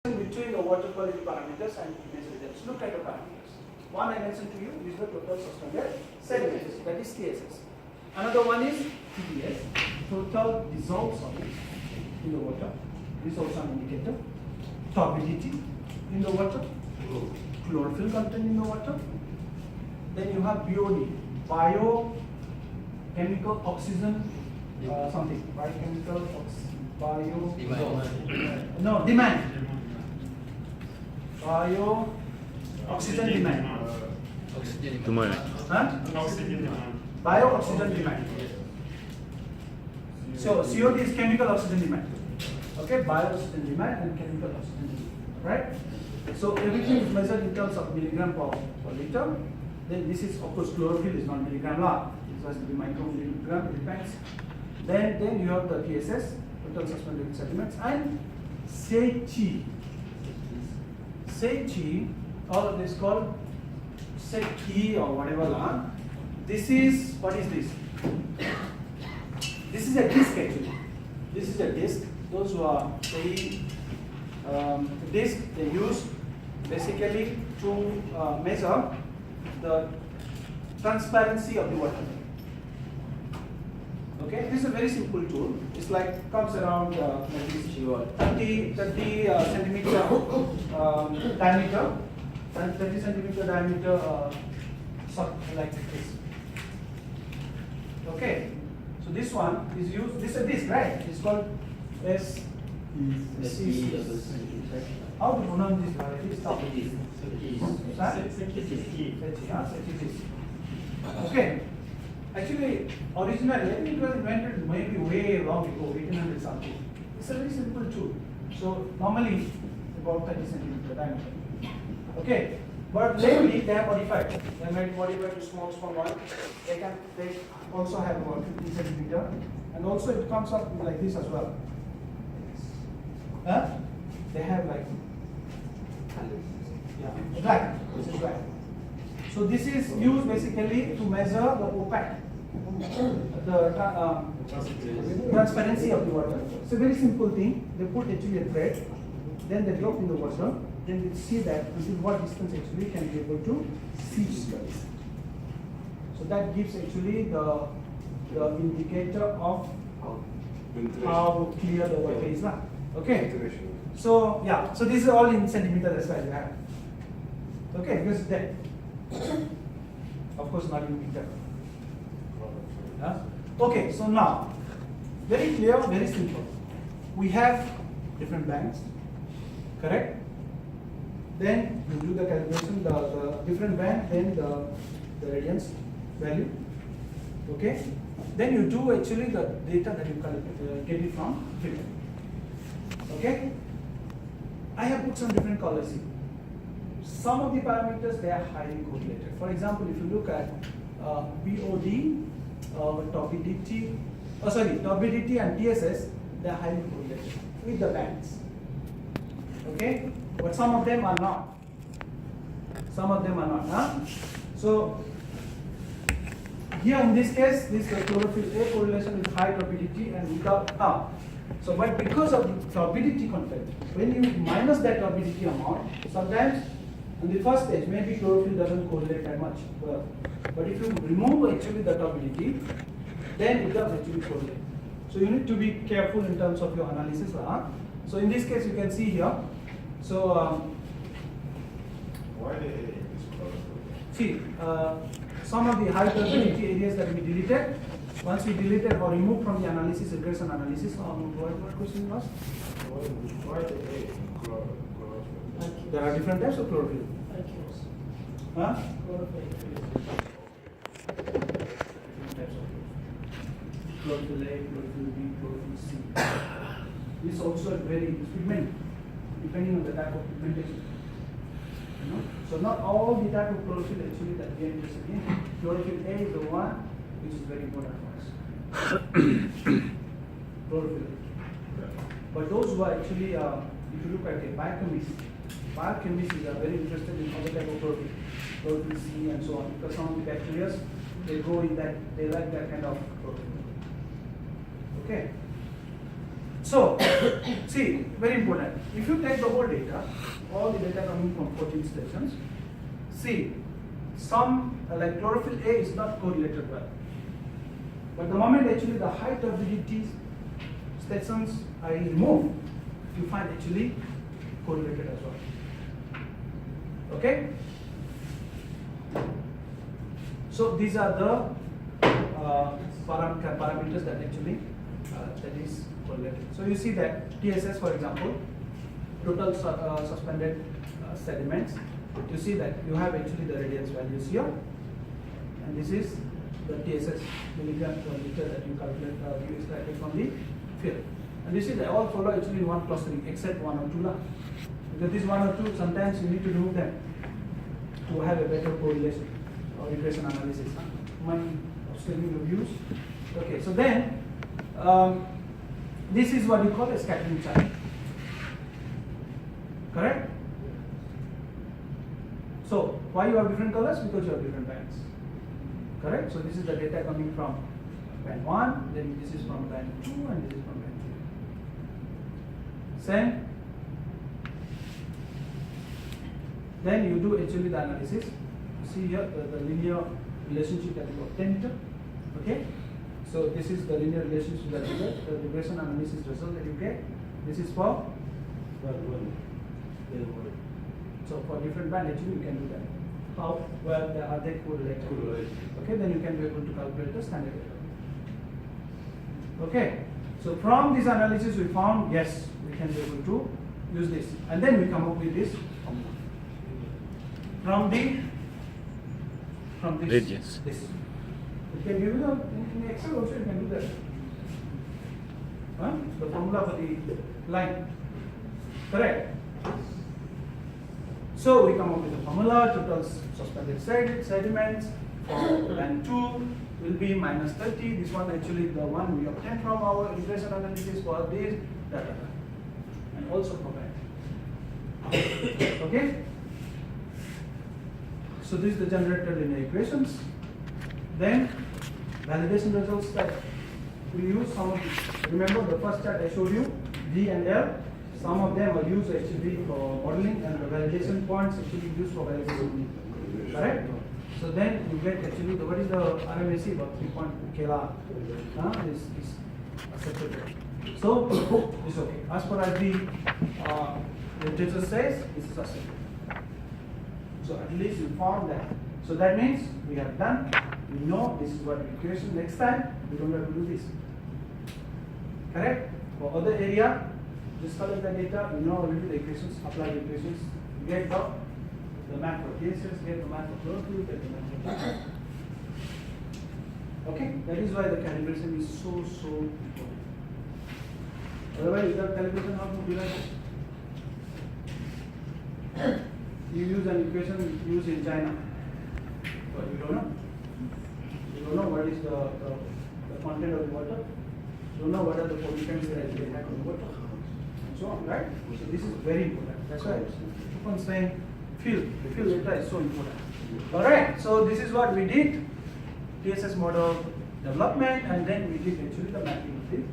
between the water quality parameters and image results. Look at the parameters. One I mentioned to you is the total suspended sediments, that is TSS. Another one is TDS, total dissolved solids in the water. This is also an indicator. Turbidity in the water, chlorophyll content in the water. Then you have BOD, biochemical oxygen something, biochemical demand. Bio-oxygen demand. Huh? Bio-oxygen demand. So COD is chemical oxygen demand. Okay, bio-oxygen demand and chemical oxygen demand. Right? So everything is measured in terms of milligram per liter. Then this is, of course, chlorophyll is not milligram law. It has to be micromilligram, it depends. Then you have the TSS, total suspended sediments, and SECHI. SECHI, all of this called SECHI or whatever. This is, what is this? This is a disc actually. This is a disc. Those who are studying disc, they use basically to measure the transparency of the water. Okay, this is a very simple tool. It's like comes around 30 centimeter diameter, and 30 centimeter diameter like this. Okay, so this one is used. This is a disc, right? It's called S. How to pronounce this variety? Okay. Actually, originally, I think it was invented maybe way long ago, 1800 something. It's a very simple tool. So normally about 30 centimeter diameter. Okay, but lately they have modified. They made modified to small one. They also have about 50 centimeter, and also it comes up like this as well. Huh? They have like black. This is black. So this is used basically to measure the opaque, the transparency of the water. It's a very simple thing. They put actually a thread, then they drop in the water, then they see that until what distance actually can be able to see this. So that gives actually the indicator of how clear the water is. Okay. So yeah, so this is all in centimeter. That's why you have. Okay, because that. Of course, not in meter. Okay, so now, very clear, very simple. We have different bands, correct? Then you do the calculation, the different band, then the radiance value. Okay? Then you do actually the data that you get it from filter. Okay? I have put some different colors here. Some of the parameters, they are highly correlated. For example, if you look at BOD, turbidity and TSS, they are highly correlated with the bands. Okay? But some of them are not. Some of them are not. So, here in this case, this chlorophyll A correlation with high turbidity and without So, but because of the turbidity content, when you minus that turbidity amount, sometimes in the first stage, maybe chlorophyll doesn't correlate that much. But if you remove actually the turbidity, then it does actually correlate. So you need to be careful in terms of your analysis. So in this case, you can see here. So why they this chlorophyll? see, some of the high turbidity areas that we deleted. Once we deleted or removed from the analysis, regression analysis, what question was? Why they chlorophyll? There are different types of chlorophyll. Huh? Chlorophyll A, chlorophyll B, chlorophyll C. This also varies pigment, depending on the type of pigmentation. So not all the type of chlorophyll actually that we are interested in. Chlorophyll A is the one which is very important for us. Chlorophyll. But those who are actually, if you look at a biochemist, biochemists are very interested in other type of chlorophyll, chlorophyll C and so on, because some of the bacteria, they go in that, they like that kind of chlorophyll. Okay. So, see, very important. If you take the whole data, all the data coming from 14 stations, see, some like chlorophyll A is not correlated well. But the moment actually the height of the DT stations I remove, you find actually correlated as well. Okay? So these are the parameters that actually that is correlated. So you see that TSS, for example, total suspended sediments. You see that you have actually the radiance values here, and this is the TSS milligram per liter that you calculate, you extracted from the field. And you see they all follow actually one clustering except one or two lah. Because this one or two, sometimes you need to remove them to have a better correlation or regression analysis. Mind obscuring your views. Okay, so then this is what you call a scattering chart. Correct? So why you have different colors? Because you have different bands. Correct? So this is the data coming from band 1, then this is from band 2, and this is from band 3. Same. Then you do actually the analysis. You see here the linear relationship that you obtained. Okay? So this is the linear relationship that you get, the regression analysis result that you get. This is for so for different band actually you can do that. How well are they correlated? Okay, then you can be able to calculate the standard error. Okay, so from this analysis we found yes, we can be able to use this, and then we come up with this formula. From this Radius. this. You can give it in Excel also you can do that. The formula for the line. Correct? So we come up with the formula, total suspended sediments for band 2 will be minus 30. This one actually the one we obtained from our regression analysis for this data. And also for band. Okay? So this is the generated linear equations. Then validation results that we use some of the, remember the first chart I showed you, D and L, some of them are used actually for modeling and the validation points actually used for validation. Correct? So then you get actually what is the RMSE about 3 kela is accepted. So it's okay. As far as the literature says, this is accepted. So at least you found that. So that means we have done. We know this is what equation. Next time we don't have to do this. Correct? For other area, just collect the data. We know already the equations. Apply the equations. Get the math for cases. Get the math for chlorophyll. Get the math for data. Okay. That is why the calibration is so important. Otherwise, without calibration, how to do that? You use an equation used in China, but you don't know. You don't know what is the content of the water. You don't know what are the pollutants that they have in the water, and so on, right? So this is very important. That's why I keep on saying field. The field data is so important. All right. So this is what we did: TSS model development, and then we did actually the mapping of the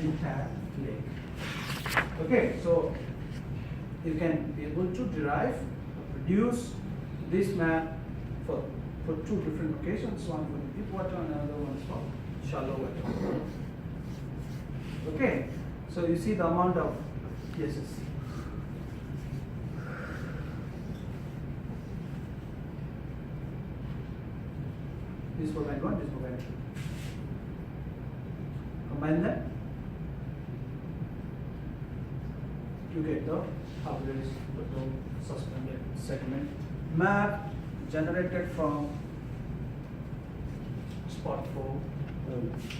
entire lake. Okay. So you can be able to derive, produce this map for two different locations, one for the deep water and another one is for shallow water. Okay, so you see the amount of TSS. This for band 1, this for band 2. Combine them, you get the average total suspended segment map generated from spot 4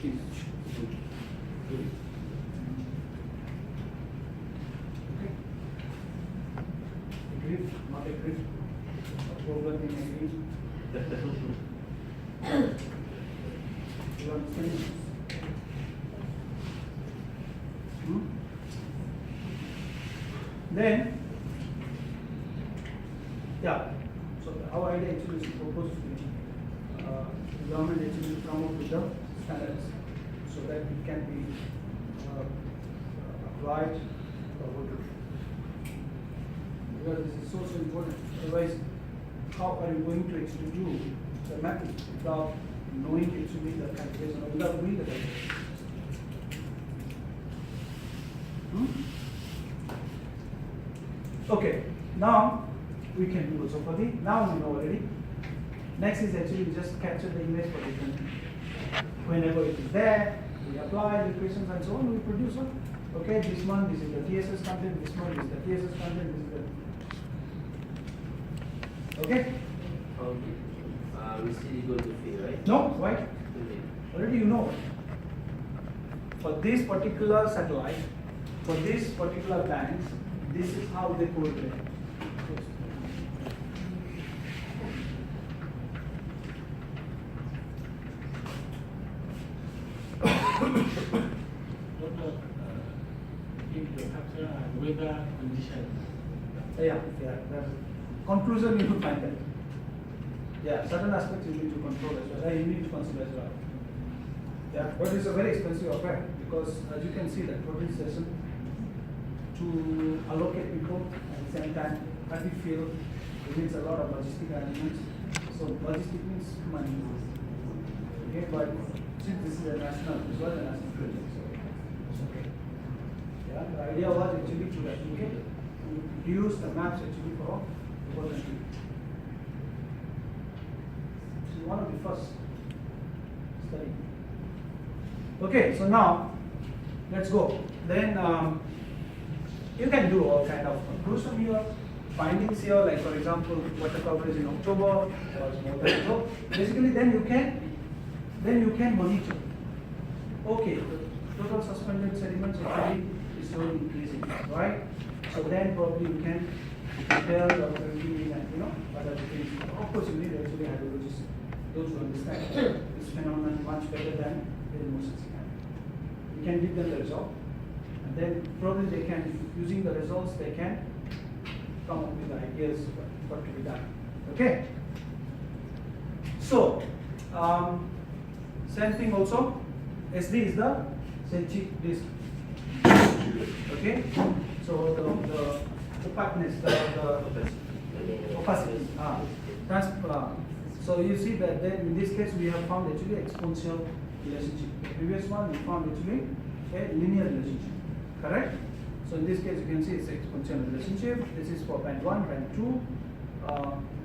each. Okay. Agree? Not agree? Problem in agree? You understand? Then, yeah, so our idea actually is to propose to the government actually come up with the standards so that it can be right or go to left. Because this is so important. Otherwise, how are you going to actually do the mapping without knowing actually the calculation or without doing the calculation? Okay, now we can do also for the, now we know already. Next is actually we just capture the image for different. Whenever it is there, we apply the equations and so on, we produce one. Okay, this one, this is the TSS content, this one is the TSS content, this is the. Okay? We still go to fee, right? No, why? Okay. Already you know. For this particular satellite, for this particular bands, this is how they coordinate. If you capture weather condition. Yeah. That's conclusion you will find that. Yeah, certain aspects you need to control as well. You need to consider as well. Yeah, but it's a very expensive affair because as you can see that total session to allocate people at the same time, at the field, it needs a lot of logistic arrangements. So logistic means money. Okay, but since this is a national, this was a national project, so it's okay. Yeah, the idea was actually to replicate, to use the maps actually for the country. This is one of the first study. Okay, so now let's go. Then you can do all kind of conclusion here, findings here, like for example, water coverage in October was more than so. Basically, then you can monitor. Okay, the total suspended sediments actually is slowly increasing, right? So then probably you can tell the authority and other things. Of course, you need actually hydrologists, those who understand this phenomenon much better than the emotions can. You can give them the result, and then probably they can, using the results, they can come up with the ideas what to be done. Okay. So same thing also. SD is the Celtic disk. Okay. So the opaqueness, the opacity. So you see that then in this case we have found actually exponential relationship. The previous one we found actually a linear relationship. Correct? So in this case you can see it's exponential relationship. This is for band 1, band 2.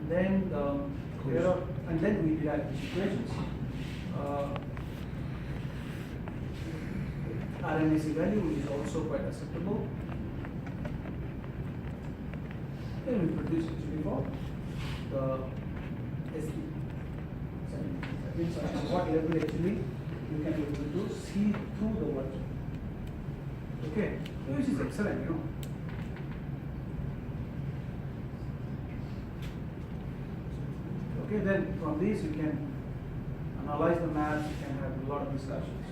Then and then we derive these equations. RMSE value is also quite acceptable. Then we produce actually for the SD. That means at what level actually you can be able to see through the water. Okay, which is excellent, Okay, then from this you can analyze the maps, you can have a lot of discussions.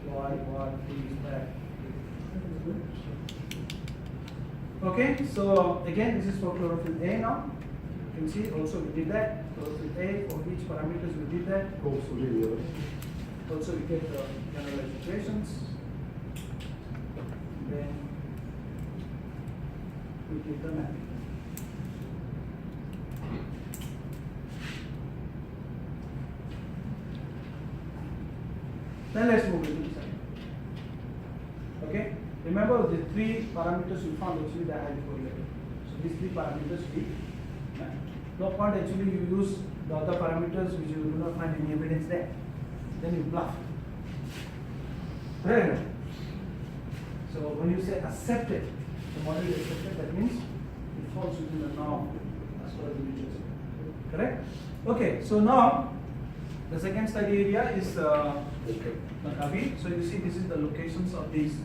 Why, what, this, that. Okay, so again, this is for chlorophyll A now. You can see also we did that. Chlorophyll A for each parameters we did that. Also linear. Also we get the generalized equations. Then we get the mapping. Then let's move into the second. Okay? Remember the three parameters we found actually they are highly correlated. So these three parameters we map. No point actually you use the other parameters which you do not find any evidence there. Then you bluff. Right? So when you say accepted, the model is accepted, that means it falls within the norm as far as the literature. Correct? Okay, so now the second study area is Maccabi. So you see this is the locations of these